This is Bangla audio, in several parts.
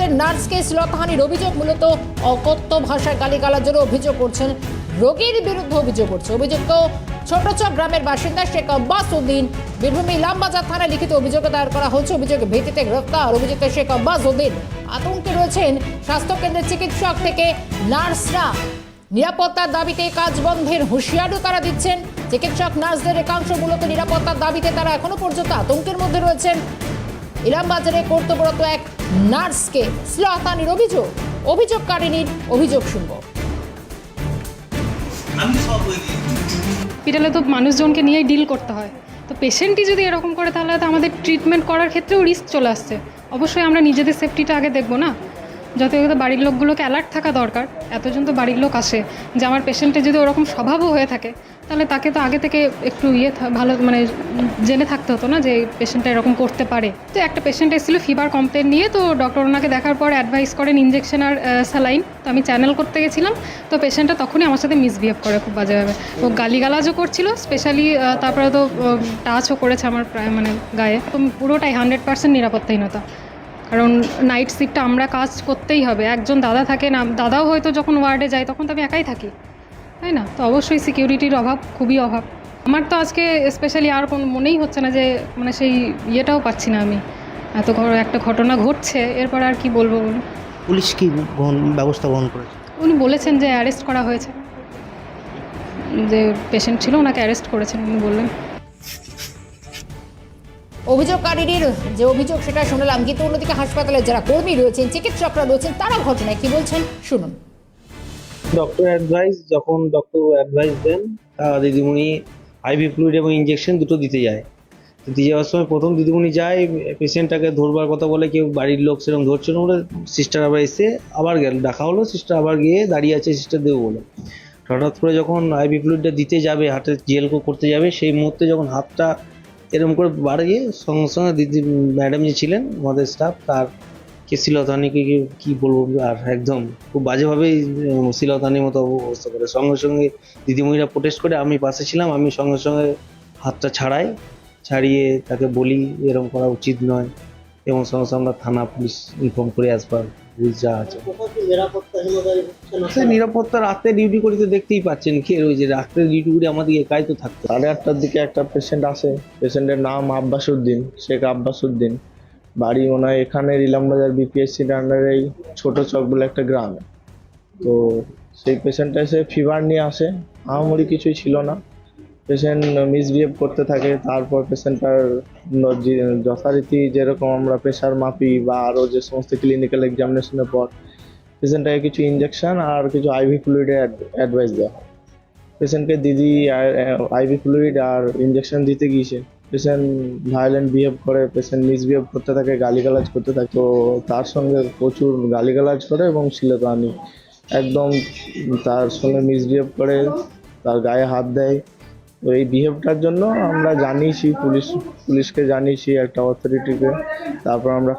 হাসপাতালের নার্সকে শ্লীলতাহানির অভিযোগ, মূলত অকথ্য ভাষায় গালিগালাজের অভিযোগ করছেন রোগীর বিরুদ্ধে অভিযোগ করছে অভিযুক্ত ছোটচক গ্রামের বাসিন্দা শেখ আব্বাস উদ্দিন। বীরভূমে ইলামবাজার থানায় লিখিত অভিযোগ দায়ের করা হয়েছে। অভিযোগের ভিত্তিতে গ্রেফতার অভিযুক্ত শেখ আব্বাস উদ্দিন। আতঙ্কে রয়েছেন স্বাস্থ্যকেন্দ্রের চিকিৎসক থেকে নার্সরা। নিরাপত্তার দাবিতে কাজ বন্ধের হুঁশিয়ারিও তারা দিচ্ছেন। চিকিৎসক নার্সদের একাংশ মূলত নিরাপত্তার দাবিতে তারা এখনো পর্যন্ত আতঙ্কের মধ্যে রয়েছেন। ইলামবাজারে কর্তব্যরত এক নার্সকে শ্লীলতাহানির অভিযোগকারিনীর অভিযোগ শুনব। হসপিটালে তো মানুষজনকে নিয়েই ডিল করতে হয়, তো পেশেন্টই যদি এরকম করে তাহলে তো আমাদের ট্রিটমেন্ট করার ক্ষেত্রেও রিস্ক চলে আসছে। অবশ্যই আমরা নিজেদের সেফটিটা আগে দেখবো না, যত বাড়ির লোকগুলোকে অ্যালার্ট থাকা দরকার। এতজন তো বাড়ির লোক আসে যে আমার পেশেন্টের যদি ওরকম স্বভাবও হয়ে থাকে তাহলে তাকে তো আগে থেকে একটু ভালো জেনে থাকতে হতো না যে পেশেন্টটা এরকম করতে পারে। তো একটা পেশেন্ট এসেছিলো ফিভার কমপ্লেন নিয়ে, তো ডক্টর ওনাকে দেখার পর অ্যাডভাইস করেন ইনজেকশন আর স্যালাইন। তো আমি চ্যানেল করতে গেছিলাম, তো পেশেন্টটা তখনই আমার সাথে মিসবিহেভ করে খুব বাজেভাবে। ও গালিগালাজও করছিল স্পেশালি, তারপরে তো টাচও করেছে আমার প্রায় গায়ে। তো পুরোটাই 100% নিরাপত্তাহীনতা। কারণ নাইট শিফটটা আমরা কাজ করতেই হবে। একজন দাদা থাকে না, দাদাও হয়তো যখন ওয়ার্ডে যায় তখন তো আমি একাই থাকি, তাই না? তো অবশ্যই সিকিউরিটির অভাব, খুবই অভাব। আমার তো আজকে স্পেশালি আর কোনো মনেই হচ্ছে না যে সেই ইয়েটাও পাচ্ছি না আমি। এত একটা ঘটনা ঘটছে, এরপর আর কি বলবো বলুন। পুলিশ কি ব্যবস্থা গ্রহণ করেছে? উনি বলেছেন যে অ্যারেস্ট করা হয়েছে, যে পেশেন্ট ছিল ওনাকে অ্যারেস্ট করেছেন উনি বললেন। অভিযোগকারীর যে অভিযোগ সেটা শুনলাম, কিন্তু অন্যদিকে হাসপাতালের যারা কর্মী রয়েছেন, চিকিৎসকরা রয়েছেন, তারা ঘটনায় কি বলছেন শুনুন। ডক্টর অ্যাডভাইস দেন, দিদিমণি আইভি ফ্লুইড এবং ইনজেকশন দুটো দিতে যায়। তো দিয়ে যাওয়ার সময় প্রথম দিদিমণি যায়, পেশেন্টটাকে ধরবার কথা বলে, কেউ বাড়ির লোক সেরকম ধরছিল বলে সিস্টার আবার এসে আবার গেল, ডাকা হলো, সিস্টার আবার গিয়ে দাঁড়িয়ে আছে সিস্টার দেবো বলে। হঠাৎ করে যখন আইভি ফ্লুইডটা দিতে যাবে, হাতে জেল করতে যাবে, সেই মুহূর্তে যখন হাতটা এরকম করে বাড়িয়ে সঙ্গে সঙ্গে দিদি ম্যাডাম যে ছিলেন আমাদের স্টাফ, তার শ্লীলতাহানিকে কি বলবো, আর একদম খুব বাজেভাবেই শ্লীলতাহানির মতো অবস্থা করে। সঙ্গে সঙ্গে দিদিমণিরা প্রোটেস্ট করে, আমি পাশে ছিলাম, আমি সঙ্গে সঙ্গে হাতটা ছাড়িয়ে তাকে বলি এরকম করা উচিত নয়, এবং সঙ্গে সঙ্গে আমরা থানা পুলিশ ইনফর্ম করে আসবার রুলস যা আছে। নিরাপত্তা রাতে ডিউটি করি তো দেখতেই পাচ্ছেন, কে রয়েছে রাত্রে ডিউটি করে, আমাদের একাই তো থাকতো। 8:30টার দিকে একটা পেশেন্ট আসে, পেশেন্টের নাম আব্বাস উদ্দিন, শেখ আব্বাস উদ্দিন। বাড়ি ওনার এখানে ইলামবাজার বিপিএসসির আন্ডারে ছোট চক বলে একটা গ্রামে। তো সেই পেশেন্টটা এসে ফিভার নিয়ে আসে, আহামরি কিছুই ছিল না। পেশেন্ট মিসবিহেভ করতে থাকে। তারপর পেশেন্টটার যথারীতি যেরকম আমরা প্রেশার মাপি বা আরও যে সমস্ত ক্লিনিক্যাল এক্সামিনেশনের পর পেশেন্টটাকে কিছু ইনজেকশন আর কিছু আইভি ফ্লুইডের অ্যাডভাইস দেওয়া হয়। পেশেন্টকে দিদি আইভি ফ্লুইড আর ইনজেকশন দিতে গিয়েছে, পেশেন্ট ভায়োলেন্ট বিহেভ করে, পেশেন্ট মিসবিহেভ করতে থাকে, গালিগালাজ করতে থাকে। তো তার সঙ্গে প্রচুর গালিগালাজ করে এবং শ্লীলতাহানি, একদম তার সঙ্গে মিসবিহেভ করে, তার গায়ে হাত দেয়। তো এই বিহেভটার জন্য আমরা জানিয়েছি, পুলিশকে জানিয়েছি, একটা অথরিটিকে। তারপর আমরা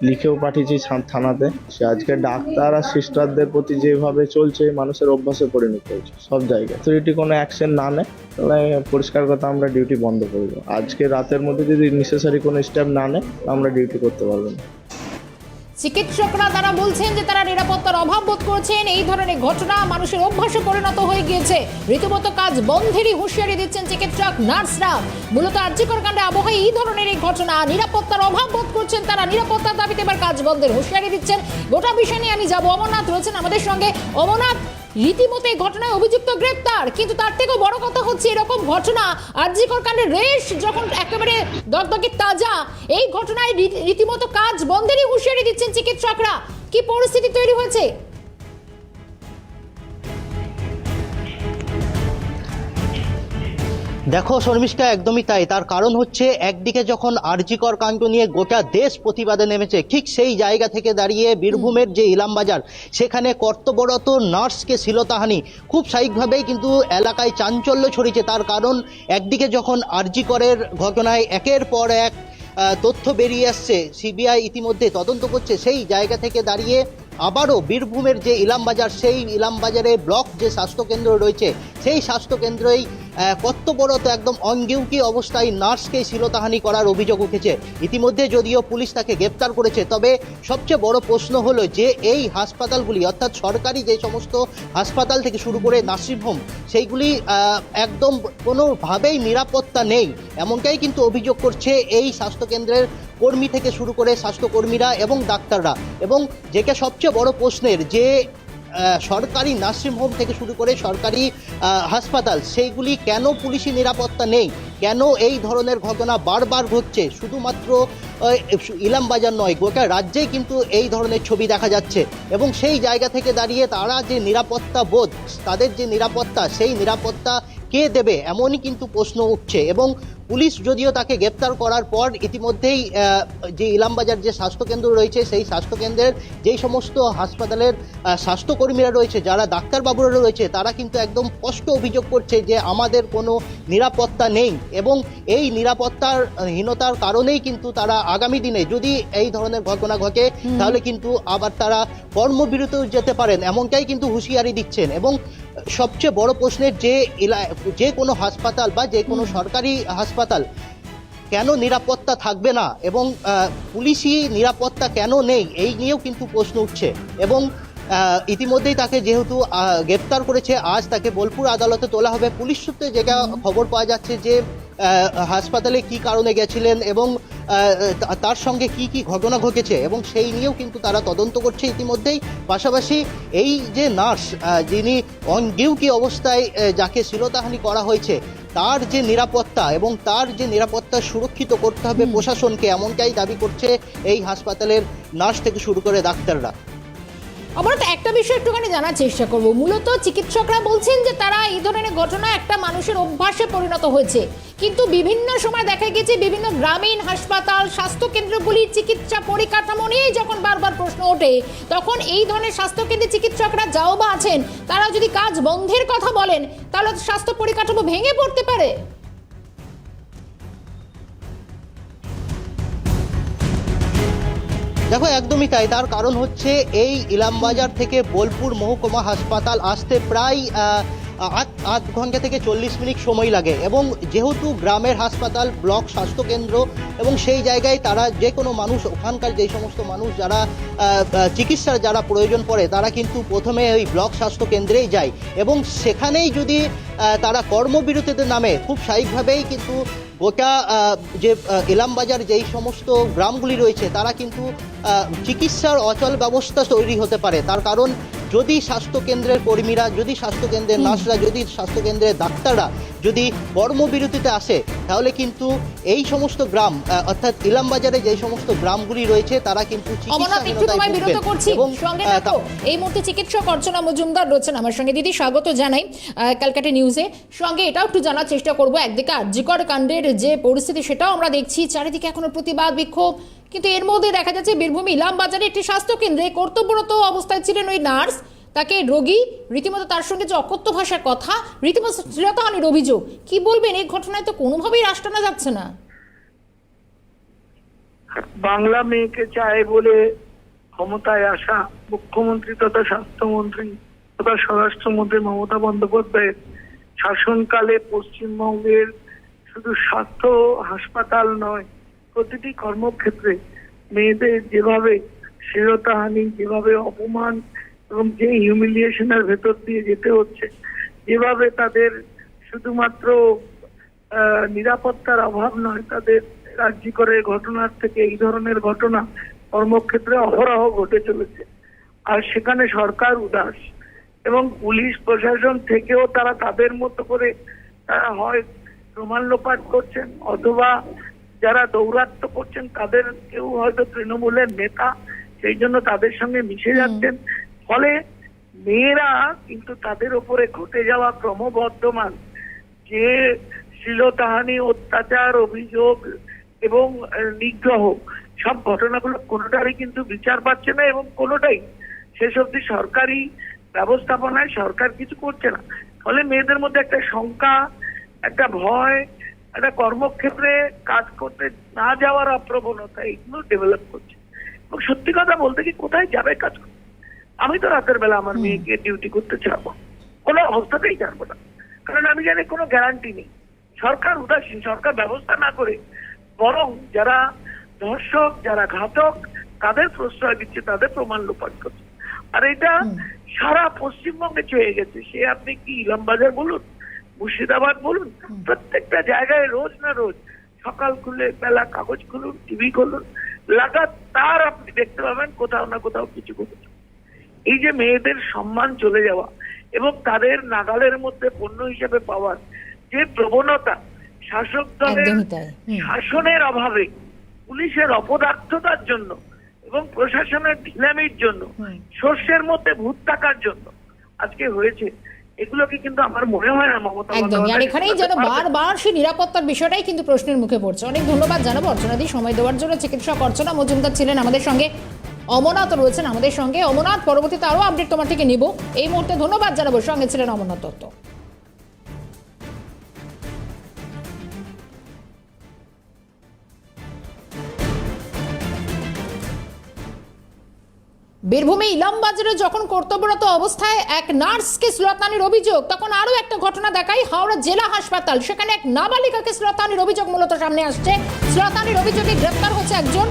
লিখেও পাঠিয়েছি থানাতে। সে আজকে ডাক্তার আর সিস্টারদের প্রতি যেভাবে চলছে, মানুষের অভ্যাসে পরিণত হয়েছে সব জায়গায়। অথরিটি কোনো অ্যাকশন না নেয় তাহলে পরিষ্কার কথা আমরা ডিউটি বন্ধ করে দেবো। আজকে রাতের মধ্যে যদি নেসেসারি কোনো স্টেপ না নেয় আমরা ডিউটি করতে পারবো না। চিকিৎসকরা তারা বলছেন যে তারা নিরাপত্তার অভাব বোধ করছেন। এই ধরনের ঘটনা মানুষের অভ্যাসে পরিণত হয়ে গিয়েছে। রীতিমতো কাজ বন্ধেরই হুঁশিয়ারি দিচ্ছেন চিকিৎসক নার্সরা। মূলত আরজিকর কাণ্ডে আবহে এই ধরনের এই ঘটনা, নিরাপত্তার অভাব বোধ করছেন তারা, নিরাপত্তার দাবিতে এবার কাজ বন্ধের হুঁশিয়ারি দিচ্ছেন। গোটা বিষয় নিয়ে আমি যাব, অমরনাথ রয়েছেন আমাদের সঙ্গে। অমরনাথ, রীতিমতো এই ঘটনায় অভিযুক্ত গ্রেপ্তার, কিন্তু তার থেকেও বড় কথা হচ্ছে এরকম ঘটনা আরজিকর কাণ্ডের রেশ যখন একেবারে দগদগে তাজা, এই ঘটনায় রীতিমতো কাজ বন্ধেরই হুঁশিয়ারি দিচ্ছেন চিকিৎসকরা। কি পরিস্থিতি তৈরি হয়েছে? দেখো শর্মিষ্ঠা, একদমই তাই। তার কারণ হচ্ছে একদিকে যখন আরজিকর কাণ্ড নিয়ে গোটা দেশ প্রতিবাদে নেমেছে, ঠিক সেই জায়গা থেকে দাঁড়িয়ে বীরভূমের যে ইলামবাজার, সেখানে কর্তব্যরত নার্সকে শ্লীলতাহানি খুব স্বাভাবিকভাবেই কিন্তু এলাকায় চাঞ্চল্য ছড়িয়েছে। তার কারণ একদিকে যখন আরজিকরের ঘটনায় একের পর এক তথ্য বেরিয়ে আসছে, সিবিআই ইতিমধ্যে তদন্ত করছে, সেই জায়গা থেকে দাঁড়িয়ে আবারও বীরভূমের যে ইলামবাজার, সেই ইলামবাজারে ব্লক যে স্বাস্থ্যকেন্দ্র রয়েছে, সেই স্বাস্থ্যকেন্দ্রেই কর্তব্যরত একদম অনডিউটি অবস্থায় নার্সকে শ্লীলতাহানি করার অভিযোগ উঠেছে। ইতিমধ্যে যদিও পুলিশ তাকে গ্রেপ্তার করেছে, তবে সবচেয়ে বড় প্রশ্ন হলো যে এই হাসপাতালগুলি, অর্থাৎ সরকারি যে সমস্ত হাসপাতাল থেকে শুরু করে নার্সিংহোম, সেইগুলি একদম কোনোভাবেই নিরাপত্তা নেই, এমনটাই কিন্তু অভিযোগ করছে এই স্বাস্থ্যকেন্দ্রের কর্মী থেকে শুরু করে স্বাস্থ্যকর্মীরা এবং ডাক্তাররা। এবং যেটা সবচেয়ে বড় প্রশ্নের, যে সরকারি নার্সিংহোম থেকে শুরু করে সরকারি হাসপাতাল, সেইগুলি কেন পুলিশি নিরাপত্তা নেই, কেন এই ধরনের ঘটনা বারবার ঘটছে? শুধুমাত্র ইলামবাজার নয়, গোটা রাজ্যেই কিন্তু এই ধরনের ছবি দেখা যাচ্ছে। এবং সেই জায়গা থেকে দাঁড়িয়ে তারা যে নিরাপত্তা বোধ, তাদের যে নিরাপত্তা, সেই নিরাপত্তা কে দেবে, এমনই কিন্তু প্রশ্ন উঠছে। এবং পুলিশ যদিও তাকে গ্রেপ্তার করার পর ইতিমধ্যেই যে ইলামবাজার যে স্বাস্থ্যকেন্দ্র রয়েছে, সেই স্বাস্থ্যকেন্দ্রের যেই সমস্ত হাসপাতালের স্বাস্থ্যকর্মীরা রয়েছে, যারা ডাক্তারবাবুরা রয়েছে, তারা কিন্তু একদম স্পষ্ট অভিযোগ করছে যে আমাদের কোনো নিরাপত্তা নেই। এবং এই নিরাপত্তার হীনতার কারণেই কিন্তু তারা আগামী দিনে যদি এই ধরনের ঘটনা ঘটে, তাহলে কিন্তু আবার তারা কর্মবিরতিও যেতে পারেন, এমনটাই কিন্তু হুঁশিয়ারি দিচ্ছেন। এবং সবচেয়ে বড় প্রশ্নের, যে কোনো হাসপাতাল বা যে কোনো সরকারি হাসপাতাল কেন নিরাপত্তা থাকবে না, এবং পুলিশি নিরাপত্তা কেন নেই, এই নিয়েও কিন্তু প্রশ্ন উঠছে। এবং ইতিমধ্যেই তাকে যেহেতু গ্রেপ্তার করেছে, আজ তাকে বোলপুর আদালতে তোলা হবে। পুলিশ সূত্রে যেটা খবর পাওয়া যাচ্ছে যে হাসপাতালে কি কারণে গেছিলেন এবং তার সঙ্গে কি কি ঘটনা ঘটেছে, এবং সেই নিয়েও কিন্তু তারা তদন্ত করছে ইতিমধ্যেই। পাশাপাশি এই যে নার্স, যিনি অন ডিউটি অবস্থায় যাকে শ্লীলতাহানি করা হয়েছে, তার যে নিরাপত্তা, এবং তার যে নিরাপত্তা সুরক্ষিত করতে হবে প্রশাসনকে, এমনটাই দাবি করছে এই হাসপাতালের নার্স থেকে শুরু করে ডাক্তাররা। আমরা তো একটা বিষয় একটুখানি জানার চেষ্টা করব। মূলত চিকিৎসকরা বলছেন যে তারা এই ধরনের ঘটনা একটা মানুষের অভ্যাসে পরিণত হয়েছে, কিন্তু বিভিন্ন সময় দেখা গেছে বিভিন্ন গ্রামীণ হাসপাতাল, স্বাস্থ্যকেন্দ্রগুলির চিকিৎসা পরিকাঠামো নিয়ে যখন বারবার প্রশ্ন ওঠে, তখন এই ধরনের স্বাস্থ্যকেন্দ্রে চিকিৎসকরা যাও বা আছেন, তারা যদি কাজ বন্ধের কথা বলেন, তাহলে স্বাস্থ্য পরিকাঠামো ভেঙে পড়তে পারে। দেখো, একদমই তাই। তার কারণ হচ্ছে এই ইলামবাজার থেকে বোলপুর মহকুমা হাসপাতাল আসতে প্রায় 8 ঘন্টা থেকে 40 মিনিট সময় লাগে। এবং যেহেতু গ্রামের হাসপাতাল, ব্লক স্বাস্থ্যকেন্দ্র, এবং সেই জায়গায় তারা যে কোনো মানুষ, ওখানকার যে সমস্ত মানুষ যারা চিকিৎসার যারা প্রয়োজন পড়ে, তারা কিন্তু প্রথমে ওই ব্লক স্বাস্থ্যকেন্দ্রেই যায়। এবং সেখানেই যদি তারা কর্মবিরতিতে নামে, খুব স্বাভাবিকভাবেই কিন্তু গোটা যে ইলামবাজার যেই সমস্ত গ্রামগুলি রয়েছে, তারা কিন্তু চিকিৎসার অচল ব্যবস্থা তৈরি হতে পারে। তার কারণ, যদি স্বাস্থ্যকেন্দ্রের কর্মীরা, যদি স্বাস্থ্যকেন্দ্রের নার্সরা, যদি স্বাস্থ্যকেন্দ্রের ডাক্তাররা যদি কর্মবিরতিতে আসে, তাহলে কিন্তু এই সমস্ত গ্রাম, অর্থাৎ ইলামবাজারে যে সমস্ত গ্রামগুলি রয়েছে, তারা কিন্তু এই মুহূর্তে চিকিৎসক অর্চনা মজুমদার রয়েছেন আমার সঙ্গে। দিদি, স্বাগত জানাই ক্যালকাটা নিউজে। সঙ্গে এটাও একটু জানার চেষ্টা করবো, একদিকে আরজিকর কাণ্ডের যে পরিস্থিতি, সেটাও আমরা দেখছি, চারিদিকে এখনো প্রতিবাদ বিক্ষোভ, কিন্তু এর মধ্যে দেখা যাচ্ছে বীরভূম ইলামবাজারে একটি স্বাস্থ্যকেন্দ্রে কর্তব্যরত অবস্থায় ছিলেন ওই নার্স, তাকে রোগী রীতিমতো, তার সঙ্গে যে অকথ্য ভাষার কথা, রীতিমতো শ্লীলতাহানির অভিযোগ। কি বলবেন এই ঘটনায়? তো কোনোভাবেই রাশ টানা যাচ্ছে না। বাংলা মেয়েকে চায় বলে ক্ষমতায় আসা মুখ্যমন্ত্রী তথা স্বাস্থ্যমন্ত্রী তথা স্বরাষ্ট্রমন্ত্রী মমতা বন্দ্যোপাধ্যায়ের শাসনকালে পশ্চিমবঙ্গের শুধু স্বাস্থ্য হাসপাতাল নয়, প্রতিটি কর্মক্ষেত্রে মেয়েদের যেভাবে শ্লীলতাহানি, যেভাবে অপমান এবং যে হিউমিলিয়েশনের ভেতর দিয়ে যেতে হচ্ছে, যেভাবে তাদের শুধুমাত্র নিরাপত্তার অভাব নয়, তাদের রাজ্যিকরের ঘটনার থেকে এই ধরনের ঘটনা কর্মক্ষেত্রে অহরহ ঘটে চলেছে। আর সেখানে সরকার উদাস, এবং পুলিশ প্রশাসন থেকেও তারা তাদের মতো করে তারা হয় প্রমাণ লোপাট করছেন, অথবা যারা দৌরাত্ম করছেন তাদের কেউ হয়তো তৃণমূলের নেতা, সেই জন্য তাদের সঙ্গে মিশে যাচ্ছেন। ফলে মেয়েরা কিন্তু তাদের উপরে ঘটে যাওয়া ক্রমবর্ধমান যে শ্লীলতাহানি, অত্যাচার, অভিযোগ এবং নিগ্রহ, সব ঘটনাগুলো কোনোটারই কিন্তু বিচার পাচ্ছে না, এবং কোনোটাই শেষ অবধি সরকারি ব্যবস্থাপনায় সরকার কিছু করছে না। ফলে মেয়েদের মধ্যে একটা শঙ্কা, একটা ভয়, একটা কর্মক্ষেত্রে কাজ করতে না যাওয়ার অপ্রবণতা, এইগুলো ডেভেলপ করছে। এবং সত্যি কথা বলতে কি, কোথায় যাবে কাজ করতে? আমি তো রাতের বেলা আমার মেয়েকে ডিউটি করতে ছাড়বো, কোনো অবস্থাতেই ছাড়বো না, কারণ আমি জানি কোনো গ্যারান্টি নেই। সরকার উদাসীন, সরকার ব্যবস্থা না করে বরং যারা ধর্ষক, যারা ঘাতক, তাদের প্রশ্রয় দিচ্ছে, তাদের প্রমাণ লোপাট করছে। আর এটা সারা পশ্চিমবঙ্গে ছড়িয়ে গেছে। সে আপনি কি ইলামবাজার বলুন, মুর্শিদাবাদ বলুন, প্রত্যেকটা জায়গায় রোজ না রোজ সকাল খুলে বেলা কাগজ খুলুন, টিভি খুলুন, লাগাতার আপনি দেখতে পাবেন কোথাও না কোথাও কিছু ঘটেছে। এই যে মেয়েদের সম্মান চলে যাওয়া এবং তাদের নাগালের মধ্যে পণ্য হিসেবে পাওয়ার যে প্রবণতা, শাসক দলের একদমই তাই। শাসনের অভাবে, পুলিশের অপদার্থতার জন্য এবং প্রশাসনের ঢিলামির জন্য, শস্যের মধ্যে ভূত থাকার জন্য আজকে হয়েছে। এগুলোকে কিন্তু আমার মনে হয় না মমতা একদমই। আর বন্দ্যোপাধ্যায় এখানেই যেন বারবার সেই নিরাপত্তার বিষয়টাই কিন্তু প্রশ্নের মুখে পড়ছে। অনেক ধন্যবাদ জানাবো অর্চনাদি সময় দেওয়ার জন্য। চিকিৎসক অর্চনা মজুমদার ছিলেন আমাদের সঙ্গে, অমরনাথ রয়েছেন আমাদের সঙ্গে। অমরনাথ, পরবর্তীতে আরো আপডেট তোমার থেকে নিব। এই মুহূর্তে ধন্যবাদ জানাবো, সঙ্গে ছিলেন অমরনাথ দত্ত। বীরভূমে ইলামবাজারে যখন কর্তব্যরত অবস্থায় এক নার্সকে শ্লীলতাহানির অভিযোগ, তখন আরো একটা ঘটনা দেখাই হাওড়া জেলা হাসপাতাল। সেখানে এক নাবালিকাকে শ্লীলতাহানির অভিযোগ মূলত সামনে আসছে। শ্লীলতাহানির অভিযোগে গ্রেপ্তার হচ্ছে একজন